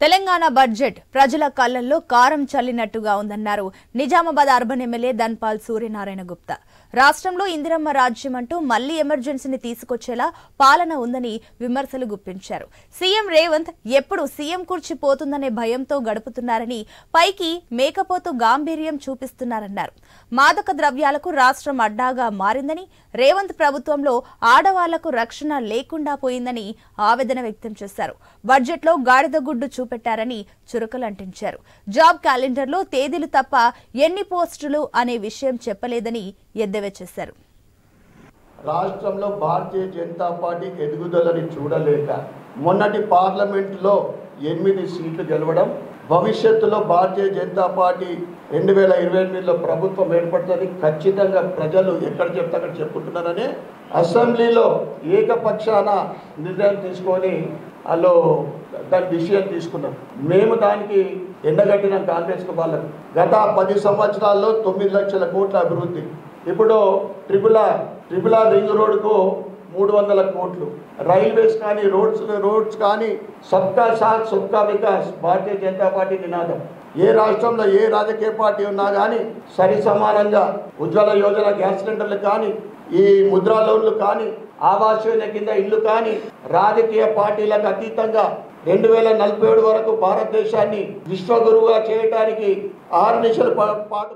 Telangana budget ప్రజల కళ్ళల్లో కారం చల్లినట్టుగా ఉందన్నారు నిజామాబాద్ అర్బన్ ఎమ్మెల్యే ధన్పాల్ సూర్యనారాయణ గుప్తా. రాష్ట్రంలో ఇందిరమ్మ రాజ్యం అంటూ మళ్లీ ఎమర్జెన్సీని తీసుకొచ్చేలా పాలన ఉందని విమర్శలు గుప్పించారు. సీఎం రేవంత్ ఎప్పుడు సీఎం కుర్చీ పోతుందనే భయంతో గడుపుతున్నారని, పైకి మేకపోతు గాంభీర్యం చూపిస్తున్నారన్నారు. మాదక ద్రవ్యాలకు రాష్ట్రం అడ్డాగా మారిందని, రేవంత్ ప్రభుత్వంలో ఆడవాళ్లకు రక్షణ లేకుండా పోయిందని ఆవేదన వ్యక్తం చేశారు. బడ్జెట్లో గాడిద గుడ్డు చూపెట్టారని చురకలంటించారు. జాబ్ క్యాలెండర్లో తేదీలు తప్ప ఎన్ని పోస్టులు అనే విషయం చెప్పలేదని ఎద్దేవా చేశారు. రాష్ట్రంలో భారతీయ జనతా పార్టీ ఎదుగుదలని చూడలేక మొన్నటి పార్లమెంట్లో 8 సీట్లు గెలవడం, భవిష్యత్తులో భారతీయ జనతా పార్టీ 2028లో ప్రభుత్వం ఏర్పడుతుంది ఖచ్చితంగా ప్రజలు ఎక్కడ చెప్తే అక్కడ చెప్పుకుంటున్నారని అసెంబ్లీలో ఏకపక్షాన నిర్ణయం తీసుకొని వాళ్ళు దాని డిసిషన్ తీసుకున్నారు. మేము దానికి ఎండగట్టిన కాంగ్రెస్ వాళ్ళకు గత 10 సంవత్సరాల్లో 9 లక్షల కోట్ల అభివృద్ధి, ఇప్పుడు ట్రిపుల్ ఆర్ రింగ్ రోడ్కు 300 కోట్లు, రైల్వేస్ కానీ రోడ్స్ కానీ సబ్కా సాత్ సబ్కా వికాస్ భారతీయ జనతా పార్టీ నినాదం. ఏ రాష్ట్రంలో ఏ రాజకీయ పార్టీ ఉన్నా కానీ సరి సమానంగా ఉజ్వల యోజన గ్యాస్ సిలిండర్లు కానీ, ఈ ముద్రా లోన్లు కానీ, ఆవాస్ యోజన కింద ఇల్లు కానీ, రాజకీయ పార్టీలకు అతీతంగా 2047 వరకు భారతదేశాన్ని విశ్వగురువుగా చేయడానికి 6 నిమిషాల పాటు